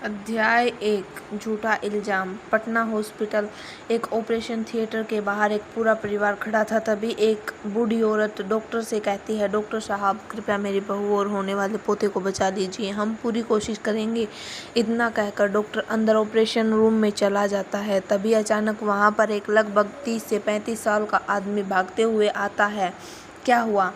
अध्याय 1 झूठा इल्जाम। पटना हॉस्पिटल। एक ऑपरेशन थिएटर के बाहर एक पूरा परिवार खड़ा था। तभी एक बूढ़ी औरत डॉक्टर से कहती है, डॉक्टर साहब, कृपया मेरी बहू और होने वाले पोते को बचा लीजिए, हम पूरी कोशिश करेंगे। इतना कहकर डॉक्टर अंदर ऑपरेशन रूम में चला जाता है। तभी अचानक वहां पर एक लगभग 30 से 35 साल का आदमी भागते हुए आता है। क्या हुआ?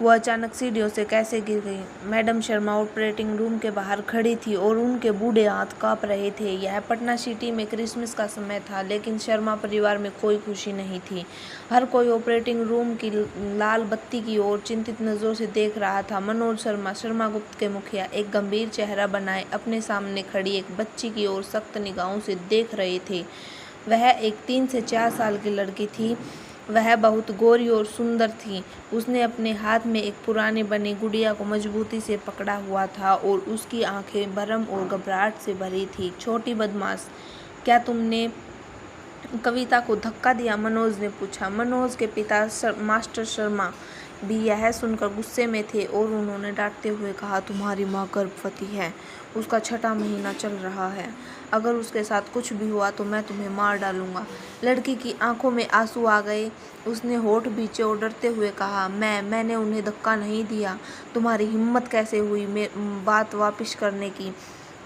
वो अचानक सीढ़ियों से कैसे गिर गई? मैडम शर्मा ऑपरेटिंग रूम के बाहर खड़ी थी और उनके बूढ़े हाथ कांप रहे थे। यह पटना सिटी में क्रिसमस का समय था, लेकिन शर्मा परिवार में कोई खुशी नहीं थी। हर कोई ऑपरेटिंग रूम की लाल बत्ती की ओर चिंतित नजरों से देख रहा था। मनोज शर्मा, शर्मा गुप्त के मुखिया, एक गंभीर चेहरा बनाए अपने सामने खड़ी एक बच्ची की ओर सख्त निगाहों से देख रहे थे। वह एक 3 से 4 साल की लड़की थी। वह बहुत गोरी और सुंदर थी। उसने अपने हाथ में एक पुराने बने गुड़िया को मजबूती से पकड़ा हुआ था और उसकी आंखें भरम और घबराहट से भरी थी। छोटी बदमाश, क्या तुमने कविता को धक्का दिया? मनोज ने पूछा। मनोज के पिता मास्टर शर्मा भी यह सुनकर गुस्से में थे और उन्होंने डांटते हुए कहा, तुम्हारी माँ गर्भवती है, उसका 6वां महीना चल रहा है। अगर उसके साथ कुछ भी हुआ तो मैं तुम्हें मार डालूंगा। लड़की की आंखों में आंसू आ गए। उसने होठ भींचे और डरते हुए कहा, मैंने उन्हें धक्का नहीं दिया। तुम्हारी हिम्मत कैसे हुई बात वापस करने की?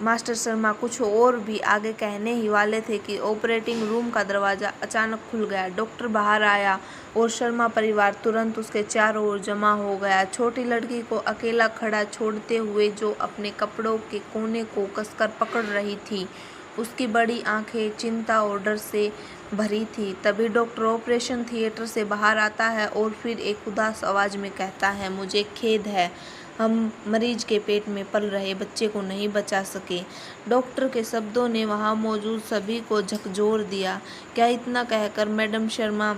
मास्टर शर्मा कुछ और भी आगे कहने ही वाले थे कि ऑपरेटिंग रूम का दरवाजा अचानक खुल गया। डॉक्टर बाहर आया और शर्मा परिवार तुरंत उसके चारों ओर जमा हो गया। छोटी लड़की को अकेला खड़ा छोड़ते हुए, जो अपने कपड़ों के कोने को कसकर पकड़ रही थी, उसकी बड़ी आंखें चिंता और डर से भरी थी। तभी डॉक्टर ऑपरेशन थिएटर से बाहर आता है और फिर एक उदास आवाज में कहता है, मुझे खेद है, हम मरीज के पेट में पल रहे बच्चे को नहीं बचा सके। डॉक्टर के शब्दों ने वहां मौजूद सभी को झकझोर दिया। क्या इतना कहकर मैडम शर्मा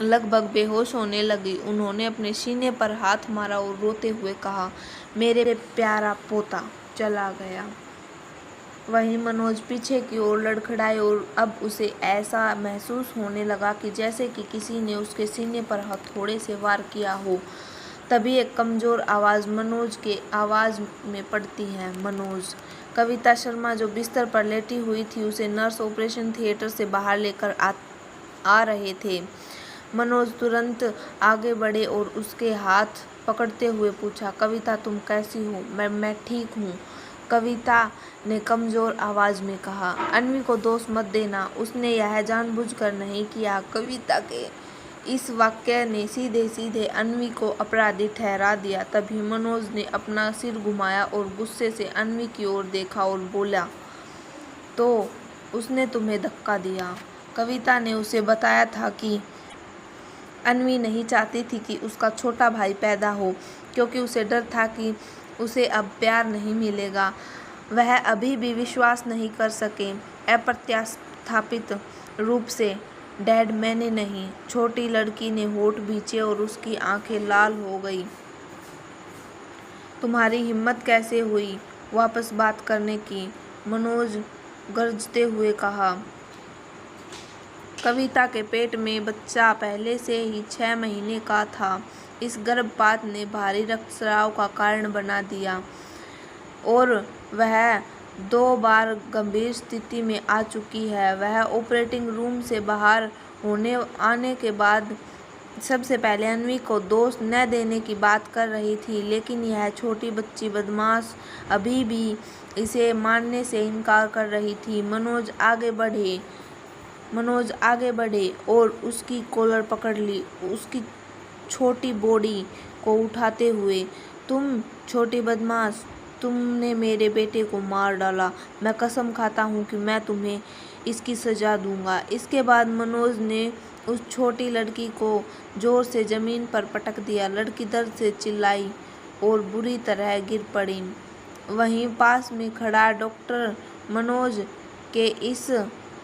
लगभग बेहोश होने लगी। उन्होंने अपने सीने पर हाथ मारा और रोते हुए कहा, मेरे प्यारा पोता चला गया। वहीं मनोज पीछे की ओर लड़खड़ाए और अब उसे ऐसा महसूस होने लगा कि जैसे कि किसी ने उसके सीने पर हथौड़े से वार किया हो। तभी एक कमजोर आवाज मनोज के आवाज में पड़ती है, मनोज। कविता शर्मा जो बिस्तर पर लेटी हुई थी, उसे नर्स ऑपरेशन थिएटर से बाहर लेकर आ रहे थे। मनोज तुरंत आगे बढ़े और उसके हाथ पकड़ते हुए पूछा, कविता तुम कैसी हो? मैं ठीक हूँ, कविता ने कमजोर आवाज में कहा। अन्वी को दोष मत देना, उसने यह जानबूझकर नहीं किया। कविता के इस वाक्य ने सीधे सीधे अन्वी को अपराधी ठहरा दिया। तभी मनोज ने अपना सिर घुमाया और गुस्से से अन्वी की ओर देखा और बोला, तो उसने तुम्हें धक्का दिया? कविता ने उसे बताया था कि अन्वी नहीं चाहती थी कि उसका छोटा भाई पैदा हो, क्योंकि उसे डर था कि उसे अब प्यार नहीं मिलेगा। वह अभी भी विश्वास नहीं कर सके अप्रत्याशित रूप से, डैड मैंने नहीं। छोटी लड़की ने होठ भींचे और उसकी आंखें लाल हो गई। तुम्हारी हिम्मत कैसे हुई वापस बात करने की? मनोज गरजते हुए कहा। कविता के पेट में बच्चा पहले से ही 6 महीने का था। इस गर्भपात ने भारी रक्तस्राव का कारण बना दिया और वह 2 बार गंभीर स्थिति में आ चुकी है। वह ऑपरेटिंग रूम से बाहर आने के बाद सबसे पहले अन्वी को दोष न देने की बात कर रही थी, लेकिन यह छोटी बच्ची बदमाश अभी भी इसे मानने से इनकार कर रही थी। मनोज आगे बढ़े और उसकी कॉलर पकड़ ली, उसकी छोटी बॉडी को उठाते हुए, तुम छोटी बदमाश, तुमने मेरे बेटे को मार डाला। मैं कसम खाता हूँ कि मैं तुम्हें इसकी सजा दूंगा। इसके बाद मनोज ने उस छोटी लड़की को जोर से जमीन पर पटक दिया। लड़की दर्द से चिल्लाई और बुरी तरह गिर पड़ी। वहीं पास में खड़ा डॉक्टर मनोज के इस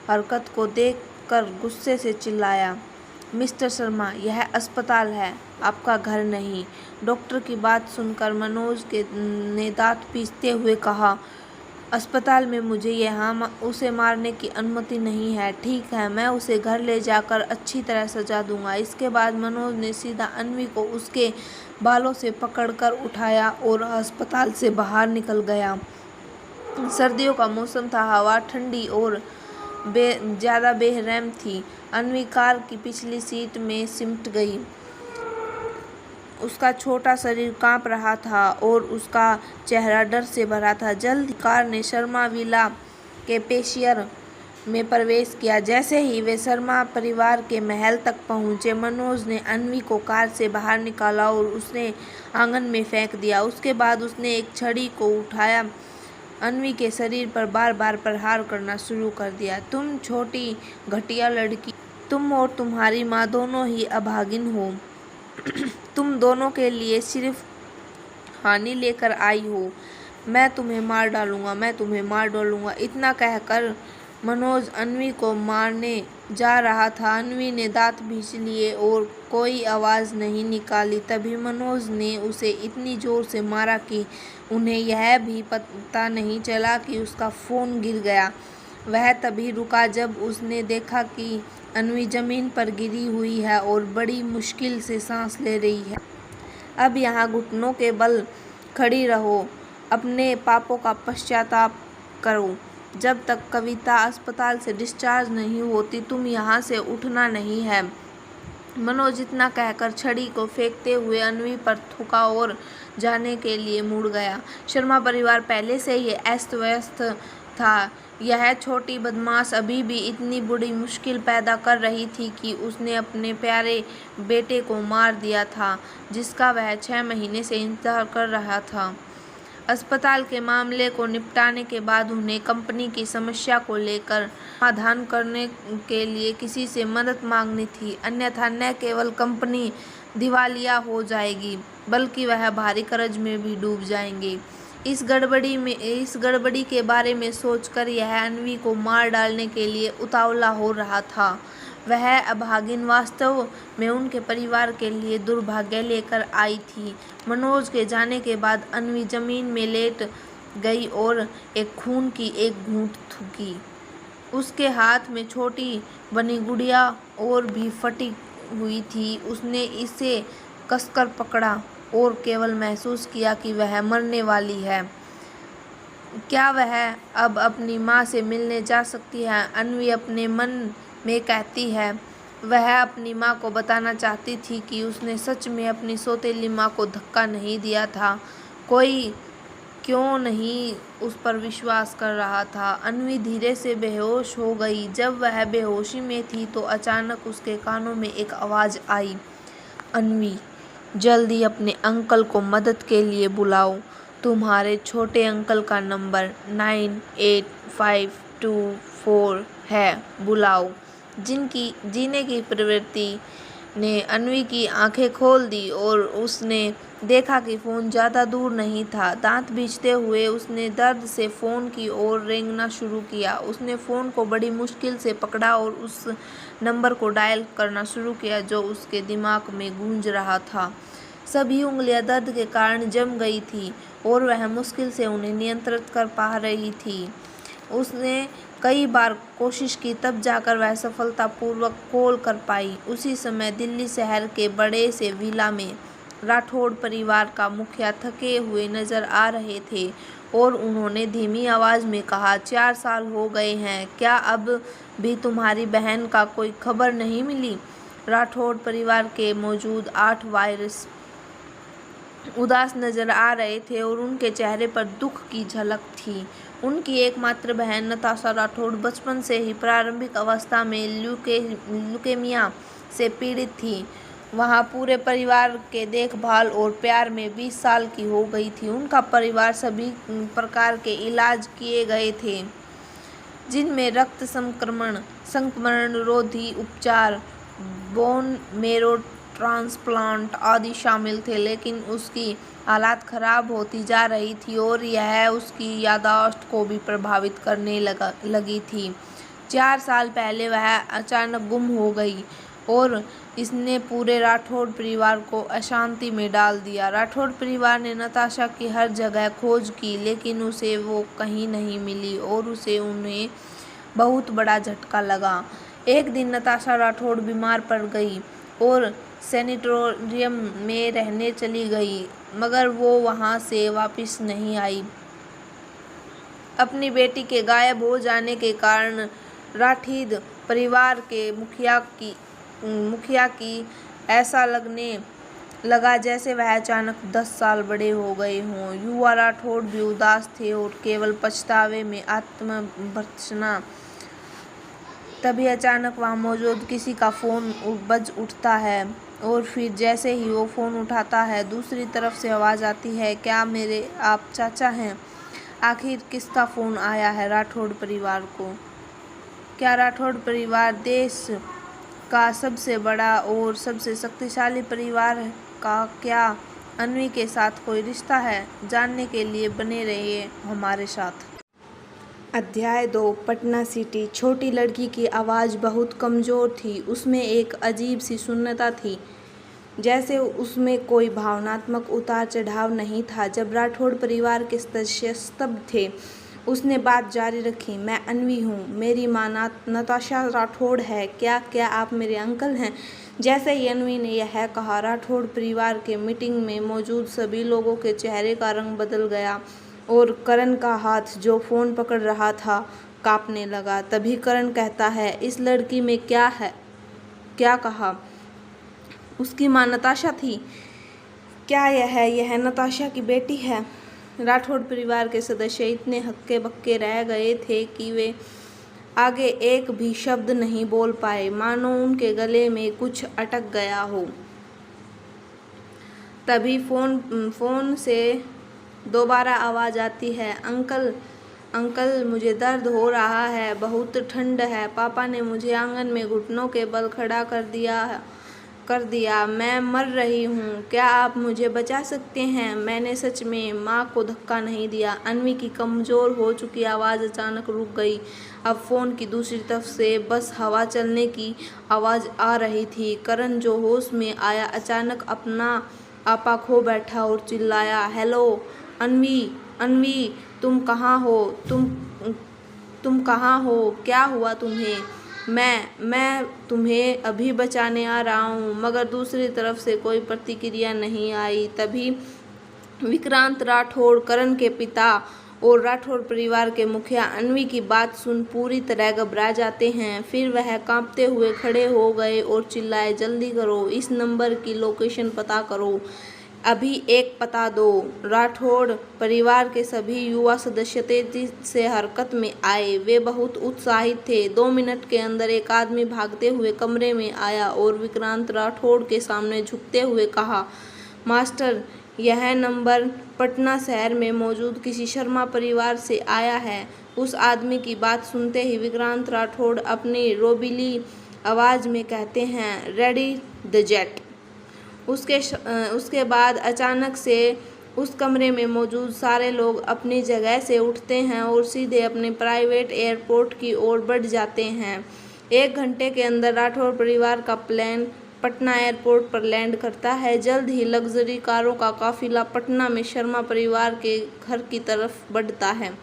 हरकत को देखकर गुस्से से चिल्लाया, मिस्टर शर्मा, यह अस्पताल है, आपका घर नहीं। डॉक्टर की बात सुनकर मनोज ने दांत पीसते हुए कहा, अस्पताल में मुझे यहाँ उसे मारने की अनुमति नहीं है। ठीक है, मैं उसे घर ले जाकर अच्छी तरह सजा दूंगा। इसके बाद मनोज ने सीधा अन्वी को उसके बालों से पकड़कर उठाया और अस्पताल से बाहर निकल गया। सर्दियों का मौसम था। हवा ठंडी और ज़्यादा बेरहम थी। अन्वी कार की पिछली सीट में सिमट गई। उसका छोटा शरीर कांप रहा था और उसका चेहरा डर से भरा था। जल्द ही कार ने शर्मा विला के पेशियर में प्रवेश किया। जैसे ही वे शर्मा परिवार के महल तक पहुंचे, मनोज ने अन्वी को कार से बाहर निकाला और उसे आंगन में फेंक दिया। उसके बाद उसने एक छड़ी को उठाया, अन्वी के शरीर पर बार बार प्रहार करना शुरू कर दिया। तुम छोटी घटिया लड़की, तुम और तुम्हारी माँ दोनों ही अभागिन हो। तुम दोनों के लिए सिर्फ हानि लेकर आई हो। मैं तुम्हें मार डालूंगा, मैं तुम्हें मार डालूंगा। इतना कहकर मनोज अन्वी को मारने जा रहा था। अन्वी ने दांत भींच लिए और कोई आवाज़ नहीं निकाली। तभी मनोज ने उसे इतनी ज़ोर से मारा कि उन्हें यह भी पता नहीं चला कि उसका फ़ोन गिर गया। वह तभी रुका जब उसने देखा कि अन्वी ज़मीन पर गिरी हुई है और बड़ी मुश्किल से सांस ले रही है। अब यहाँ घुटनों के बल खड़ी रहो, अपने पापों का पश्चाताप करो। जब तक कविता अस्पताल से डिस्चार्ज नहीं होती, तुम यहाँ से उठना नहीं है। मनोज इतना कहकर छड़ी को फेंकते हुए अन्वी पर थूका और जाने के लिए मुड़ गया। शर्मा परिवार पहले से ही अस्त व्यस्त था। यह छोटी बदमाश अभी भी इतनी बड़ी मुश्किल पैदा कर रही थी कि उसने अपने प्यारे बेटे को मार दिया था, जिसका वह 6 महीने से इंतजार कर रहा था। अस्पताल के मामले को निपटाने के बाद उन्हें कंपनी की समस्या को लेकर समाधान करने के लिए किसी से मदद मांगनी थी, अन्यथा न केवल कंपनी दिवालिया हो जाएगी बल्कि वह भारी कर्ज में भी डूब जाएंगे। इस गड़बड़ी के बारे में सोचकर यह अन्वी को मार डालने के लिए उतावला हो रहा था। वह अभागिन वास्तव में उनके परिवार के लिए दुर्भाग्य लेकर आई थी। मनोज के जाने के बाद अन्वी जमीन में लेट गई और एक खून की एक घूंट थूकी। उसके हाथ में छोटी बनी गुड़िया और भी फटी हुई थी। उसने इसे कसकर पकड़ा और केवल महसूस किया कि वह मरने वाली है। क्या वह अब अपनी माँ से मिलने जा सकती है? अन्वी अपने मन में कहती है। वह अपनी माँ को बताना चाहती थी कि उसने सच में अपनी सौतेली माँ को धक्का नहीं दिया था। कोई क्यों नहीं उस पर विश्वास कर रहा था। अन्वी धीरे से बेहोश हो गई। जब वह बेहोशी में थी तो अचानक उसके कानों में एक आवाज़ आई, अन्वी, जल्दी अपने अंकल को मदद के लिए बुलाओ। तुम्हारे छोटे अंकल का नंबर 98524 है, बुलाओ। जिनकी जीने की प्रवृत्ति ने अन्वी की आंखें खोल दी और उसने देखा कि फ़ोन ज़्यादा दूर नहीं था। दांत भींचते हुए उसने दर्द से फ़ोन की ओर रेंगना शुरू किया। उसने फ़ोन को बड़ी मुश्किल से पकड़ा और उस नंबर को डायल करना शुरू किया जो उसके दिमाग में गूंज रहा था। सभी उंगलियां दर्द के कारण जम गई थी और वह मुश्किल से उन्हें नियंत्रित कर पा रही थी। उसने कई बार कोशिश की, तब जाकर वह सफलतापूर्वक कॉल कर पाई। उसी समय दिल्ली शहर के बड़े से विला में राठौड़ परिवार का मुखिया थके हुए नजर आ रहे थे और उन्होंने धीमी आवाज़ में कहा, 4 साल हो गए हैं, क्या अब भी तुम्हारी बहन का कोई खबर नहीं मिली? राठौड़ परिवार के मौजूद 8 वारिस उदास नजर आ रहे थे और उनके चेहरे पर दुख की झलक थी। उनकी एकमात्र बहन नताशा राठौड़ बचपन से ही प्रारंभिक अवस्था में ल्यूकेमिया से पीड़ित थी। वहाँ पूरे परिवार के देखभाल और प्यार में 20 साल की हो गई थी। उनका परिवार सभी प्रकार के इलाज किए गए थे, जिनमें रक्त संक्रमण रोधी उपचार, बोन मेरो ट्रांसप्लांट आदि शामिल थे, लेकिन उसकी हालात खराब होती जा रही थी और यह उसकी याददाश्त को भी प्रभावित करने लगी थी। 4 साल पहले वह अचानक गुम हो गई और इसने पूरे राठौड़ परिवार को अशांति में डाल दिया। राठौड़ परिवार ने नताशा की हर जगह खोज की, लेकिन उसे वो कहीं नहीं मिली और उन्हें बहुत बड़ा झटका लगा। एक दिन नताशा राठौड़ बीमार पड़ गई और सैनिटोरियम में रहने चली गई, मगर वो वहाँ से वापस नहीं आई। अपनी बेटी के गायब हो जाने के कारण राठीद परिवार के मुखिया की ऐसा लगने लगा जैसे वह अचानक 10 साल बड़े हो गए हों। युवा राठौड़ भी उदास थे और केवल पछतावे में आत्मभर्त्सना। तभी अचानक वहाँ मौजूद किसी का फ़ोन बज उठता है और फिर जैसे ही वो फ़ोन उठाता है दूसरी तरफ से आवाज़ आती है, क्या मेरे आप चाचा हैं? आखिर किसका फ़ोन आया है राठौड़ परिवार को? क्या राठौड़ परिवार देश का सबसे बड़ा और सबसे शक्तिशाली परिवार का क्या अन्वी के साथ कोई रिश्ता है? जानने के लिए बने रहिए हमारे साथ। अध्याय 2 पटना सिटी। छोटी लड़की की आवाज़ बहुत कमज़ोर थी। उसमें एक अजीब सी शून्यता थी, जैसे उसमें कोई भावनात्मक उतार चढ़ाव नहीं था। जब राठौड़ परिवार के सदस्य स्तब्ध थे, उसने बात जारी रखी, मैं अन्वी हूँ। मेरी माँ नताशा राठौड़ है। क्या आप मेरे अंकल हैं? जैसे ही अन्वी ने यह कहा, राठौड़ परिवार के मीटिंग में मौजूद सभी लोगों के चेहरे का रंग बदल गया और करण का हाथ जो फ़ोन पकड़ रहा था कांपने लगा। तभी करण कहता है, इस लड़की में क्या है? क्या कहा? उसकी माँ नताशा थी। क्या यह नताशा की बेटी है? राठौड़ परिवार के सदस्य इतने हक्के बक्के रह गए थे कि वे आगे एक भी शब्द नहीं बोल पाए, मानो उनके गले में कुछ अटक गया हो। तभी फोन से दोबारा आवाज़ आती है, अंकल मुझे दर्द हो रहा है, बहुत ठंड है। पापा ने मुझे आंगन में घुटनों के बल खड़ा कर दिया। मैं मर रही हूँ। क्या आप मुझे बचा सकते हैं? मैंने सच में माँ को धक्का नहीं दिया। अन्वी की कमज़ोर हो चुकी आवाज़ अचानक रुक गई। अब फ़ोन की दूसरी तरफ से बस हवा चलने की आवाज़ आ रही थी। करण जो होश में आया अचानक अपना आपा खो बैठा और चिल्लाया, हेलो अन्वी, तुम कहाँ हो? तुम कहाँ हो? क्या हुआ तुम्हें? मैं तुम्हें अभी बचाने आ रहा हूँ। मगर दूसरी तरफ से कोई प्रतिक्रिया नहीं आई। तभी विक्रांत राठौड़, करण के पिता और राठौड़ परिवार के मुखिया अन्वी की बात सुन पूरी तरह घबरा जाते हैं। फिर वह कांपते हुए खड़े हो गए और चिल्लाए, जल्दी करो, इस नंबर की लोकेशन पता करो, अभी एक पता दो। राठौड़ परिवार के सभी युवा सदस्य तेजी से हरकत में आए। वे बहुत उत्साहित थे। 2 मिनट के अंदर एक आदमी भागते हुए कमरे में आया और विक्रांत राठौड़ के सामने झुकते हुए कहा, मास्टर, यह नंबर पटना शहर में मौजूद किसी शर्मा परिवार से आया है। उस आदमी की बात सुनते ही विक्रांत राठौड़ अपनी रोबीली आवाज़ में कहते हैं, रेडी द जेट। उसके बाद अचानक से उस कमरे में मौजूद सारे लोग अपनी जगह से उठते हैं और सीधे अपने प्राइवेट एयरपोर्ट की ओर बढ़ जाते हैं। 1 घंटे के अंदर राठौड़ परिवार का प्लेन पटना एयरपोर्ट पर लैंड करता है। जल्द ही लग्जरी कारों का काफिला पटना में शर्मा परिवार के घर की तरफ बढ़ता है।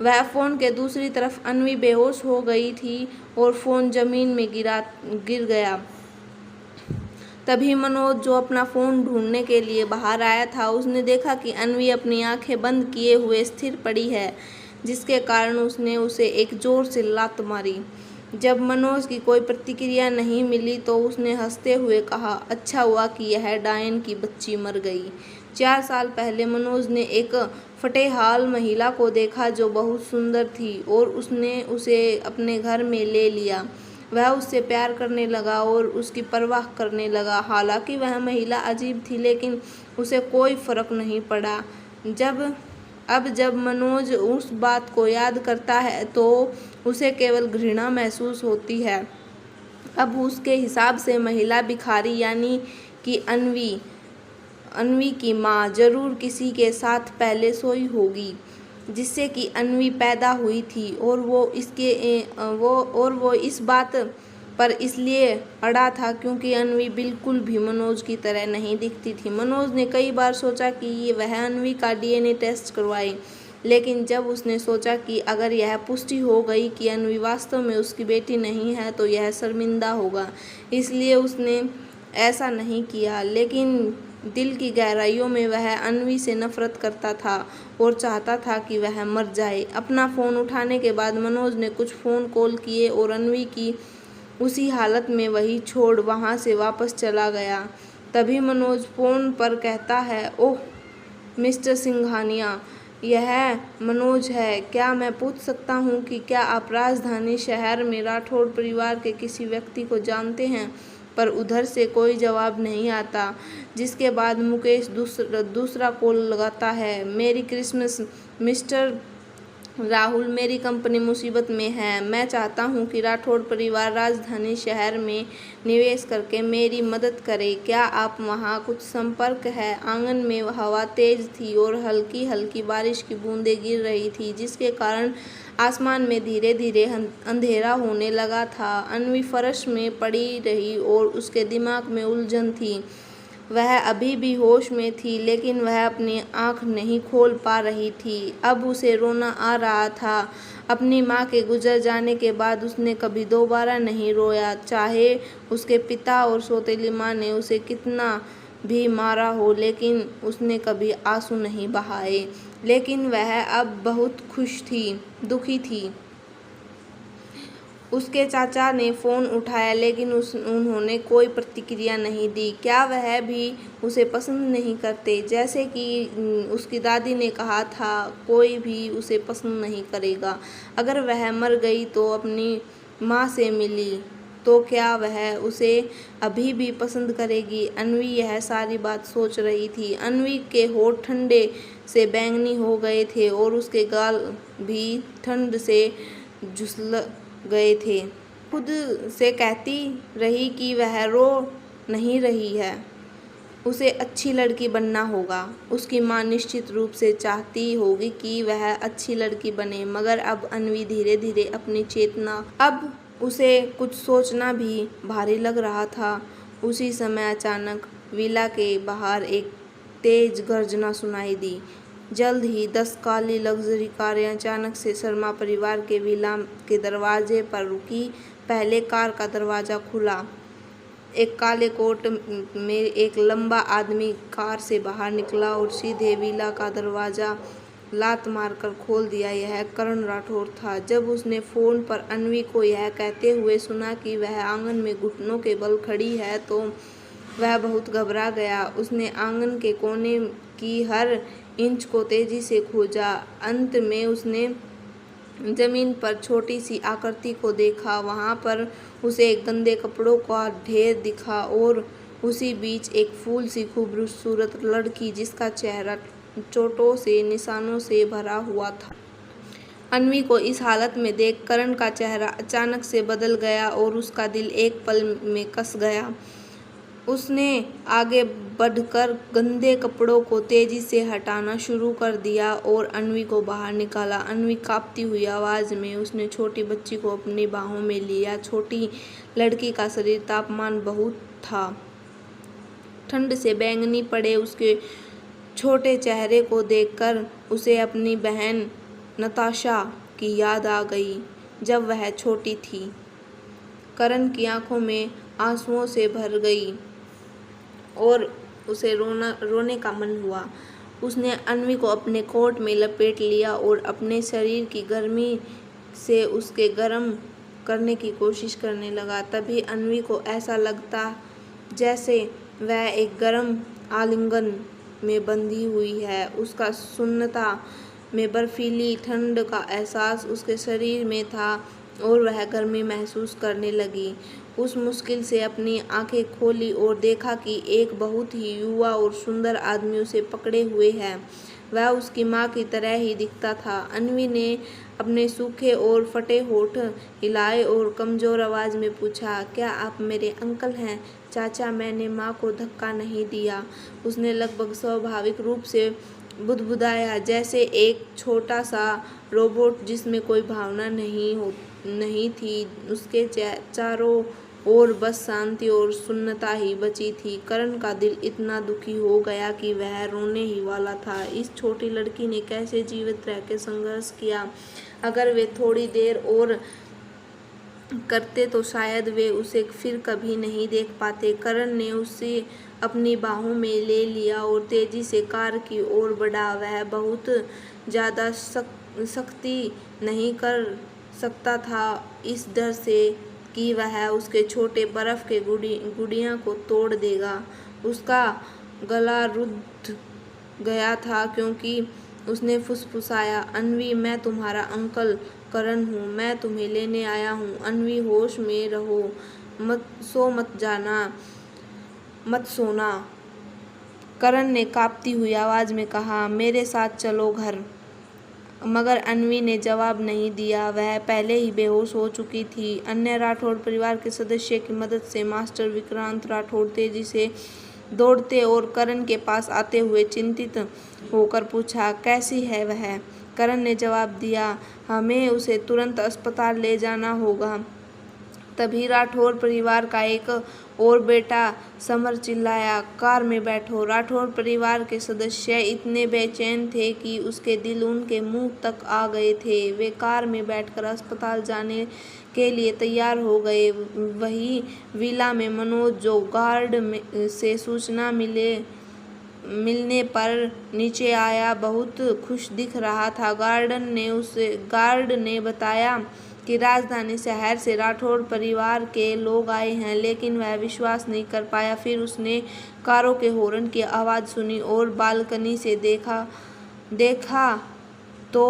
वह फ़ोन के दूसरी तरफ अन्वी बेहोश हो गई थी और फ़ोन ज़मीन में गिर गया। तभी मनोज, जो अपना फ़ोन ढूंढने के लिए बाहर आया था, उसने देखा कि अन्वी अपनी आंखें बंद किए हुए स्थिर पड़ी है, जिसके कारण उसने उसे एक ज़ोर से लात मारी। जब मनोज की कोई प्रतिक्रिया नहीं मिली तो उसने हंसते हुए कहा, अच्छा हुआ कि यह डायन की बच्ची मर गई। 4 साल पहले मनोज ने एक फटेहाल महिला को देखा जो बहुत सुंदर थी और उसने उसे अपने घर में ले लिया। वह उससे प्यार करने लगा और उसकी परवाह करने लगा। हालांकि वह महिला अजीब थी, लेकिन उसे कोई फर्क नहीं पड़ा। जब मनोज उस बात को याद करता है तो उसे केवल घृणा महसूस होती है। अब उसके हिसाब से महिला भिखारी यानी कि अन्वी की माँ जरूर किसी के साथ पहले सोई होगी जिससे कि अन्वी पैदा हुई थी, और वो इस बात पर इसलिए अड़ा था क्योंकि अन्वी बिल्कुल भी मनोज की तरह नहीं दिखती थी। मनोज ने कई बार सोचा कि वह अन्वी का डीएनए टेस्ट करवाए, लेकिन जब उसने सोचा कि अगर यह पुष्टि हो गई कि अन्वी वास्तव में उसकी बेटी नहीं है तो यह शर्मिंदा होगा, इसलिए उसने ऐसा नहीं किया। लेकिन दिल की गहराइयों में वह अन्वी से नफरत करता था और चाहता था कि वह मर जाए। अपना फ़ोन उठाने के बाद मनोज ने कुछ फ़ोन कॉल किए और अन्वी की उसी हालत में वही छोड़ वहाँ से वापस चला गया। तभी मनोज फ़ोन पर कहता है, ओह मिस्टर सिंघानिया, यह मनोज है। क्या मैं पूछ सकता हूँ कि क्या आप राजधानी शहर में राठौड़ परिवार के किसी व्यक्ति को जानते हैं? पर उधर से कोई जवाब नहीं आता, जिसके बाद मुकेश दूसरा कॉल लगाता है। मेरी क्रिसमस मिस्टर राहुल, मेरी कंपनी मुसीबत में है। मैं चाहता हूं कि राठौड़ परिवार राजधानी शहर में निवेश करके मेरी मदद करे। क्या आप वहां कुछ संपर्क है? आंगन में हवा तेज थी और हल्की हल्की बारिश की बूंदें गिर रही थी, जिसके कारण आसमान में धीरे धीरे अंधेरा होने लगा था। अन्वी फर्श में पड़ी रही और उसके दिमाग में उलझन थी। वह अभी भी होश में थी, लेकिन वह अपनी आँख नहीं खोल पा रही थी। अब उसे रोना आ रहा था। अपनी माँ के गुजर जाने के बाद उसने कभी दोबारा नहीं रोया, चाहे उसके पिता और सौतेली माँ ने उसे कितना भी मारा हो, लेकिन उसने कभी आंसू नहीं बहाए। लेकिन वह अब बहुत खुश थी, दुखी थी। उसके चाचा ने फ़ोन उठाया, लेकिन उन्होंने कोई प्रतिक्रिया नहीं दी। क्या वह भी उसे पसंद नहीं करते? जैसे कि उसकी दादी ने कहा था, कोई भी उसे पसंद नहीं करेगा। अगर वह मर गई तो अपनी माँ से मिली तो क्या वह उसे अभी भी पसंद करेगी? अन्वी यह सारी बात सोच रही थी। अन्वी के होठ ठंडे से बैंगनी हो गए थे और उसके गाल भी ठंड से झुलस गए थे। खुद से कहती रही कि वह रो नहीं रही है, उसे अच्छी लड़की बनना होगा। उसकी माँ निश्चित रूप से चाहती होगी कि वह अच्छी लड़की बने, मगर अब अन्वी धीरे धीरे अपनी चेतना, अब उसे कुछ सोचना भी भारी लग रहा था। उसी समय अचानक विला के बाहर एक तेज गर्जना सुनाई दी। जल्द ही 10 काली लग्जरी कारें अचानक से शर्मा परिवार के विला के दरवाजे पर रुकी। पहले कार का दरवाजा खुला। एक काले कोट में एक लंबा आदमी कार से बाहर निकला और सीधे विला का दरवाजा लात मारकर खोल दिया। यह करण राठौर था। जब उसने फ़ोन पर अन्वी को यह कहते हुए सुना कि वह आंगन में घुटनों के बल खड़ी है, तो वह बहुत घबरा गया। उसने आंगन के कोने की हर इंच को तेजी से खोजा। अंत में उसने जमीन पर छोटी सी आकृति को देखा। वहां पर उसे एक गंदे कपड़ों का ढेर दिखा और उसी बीच एक फूल सी खूबसूरत लड़की, जिसका चेहरा चोटों से, निशानों से भरा हुआ था। अन्वी को इस हालत में देख करण का चेहरा अचानक से बदल गया और उसका दिल एक पल में कस गया। उसने आगे बढ़कर गंदे कपड़ों को तेजी से हटाना शुरू कर दिया और अन्वी को बाहर निकाला। अन्वी कांपती हुई आवाज़ में उसने छोटी बच्ची को अपनी बाहों में लिया। छोटी लड़की का शरीर तापमान बहुत था, ठंड से बैंगनी पड़े उसके छोटे चेहरे को देखकर उसे अपनी बहन नताशा की याद आ गई, जब वह छोटी थी। करण की आंखों में आंसुओं से भर गई और उसे रोने का मन हुआ। उसने अन्वी को अपने कोट में लपेट लिया और अपने शरीर की गर्मी से उसके गर्म करने की कोशिश करने लगा। तभी अन्वी को ऐसा लगता जैसे वह एक गर्म आलिंगन में बंधी हुई है। उसका शून्यता में बर्फीली ठंड का एहसास उसके शरीर में था और वह गर्मी महसूस करने लगी। उस मुश्किल से अपनी आंखें खोली और देखा कि एक बहुत ही युवा और सुंदर आदमी उसे पकड़े हुए है। वह उसकी माँ की तरह ही दिखता था। अन्वी ने अपने सूखे और फटे होठ हिलाए और कमज़ोर आवाज़ में पूछा, क्या आप मेरे अंकल हैं? चाचा, मैंने माँ को धक्का नहीं दिया। उसने लगभग स्वाभाविक रूप से बुदबुदाया, जैसे एक छोटा सा रोबोट जिसमें कोई भावना नहीं थी। उसके चारों ओर बस शांति और शून्यता ही बची थी। करण का दिल इतना दुखी हो गया कि वह रोने ही वाला था। इस छोटी लड़की ने कैसे जीवित रह के संघर्ष किया। अगर वे थोड़ी देर और करते तो शायद वे उसे फिर कभी नहीं देख पाते। करण ने उसे अपनी बाहों में ले लिया और तेजी से कार की ओर बढ़ा। वह बहुत ज़्यादा सख्ती नहीं कर सकता था, इस डर से कि वह उसके छोटे बर्फ के गुड़ियों को तोड़ देगा। उसका गला रुद्ध गया था क्योंकि उसने फुसफुसाया, अन्वी, मैं तुम्हारा अंकल करण हूँ, मैं तुम्हें लेने आया हूँ। अन्वी, होश में रहो, मत सोना, करण ने कांपती हुई आवाज में कहा। मेरे साथ चलो घर। मगर अन्वी ने जवाब नहीं दिया, वह पहले ही बेहोश हो चुकी थी। अन्य राठौड़ परिवार के सदस्य की मदद से मास्टर विक्रांत राठौड़ तेजी से दौड़ते और करण के पास आते हुए चिंतित होकर पूछा, कैसी है वह? करण ने जवाब दिया, हमें उसे तुरंत अस्पताल ले जाना होगा। तभी राठौड़ परिवार का एक और बेटा समर चिल्लाया, कार में बैठो। राठौड़ परिवार के सदस्य इतने बेचैन थे कि उसके दिल उनके मुंह तक आ गए थे। वे कार में बैठकर अस्पताल जाने के लिए तैयार हो गए। वही विला में मनोज, जो गार्ड से सूचना मिलने पर नीचे आया, बहुत खुश दिख रहा था। गार्ड ने बताया कि राजधानी शहर से राठौड़ परिवार के लोग आए हैं, लेकिन वह विश्वास नहीं कर पाया। फिर उसने कारों के हॉर्न की आवाज़ सुनी और बालकनी से देखा तो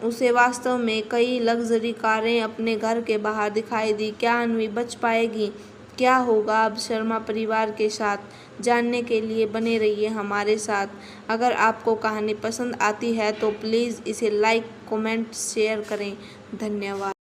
उसे वास्तव में कई लग्जरी कारें अपने घर के बाहर दिखाई दी। क्या अन्वी बच पाएगी? क्या होगा अब शर्मा परिवार के साथ? जानने के लिए बने रहिए हमारे साथ। अगर आपको कहानी पसंद आती है तो प्लीज़ इसे लाइक, कमेंट, शेयर करें। धन्यवाद।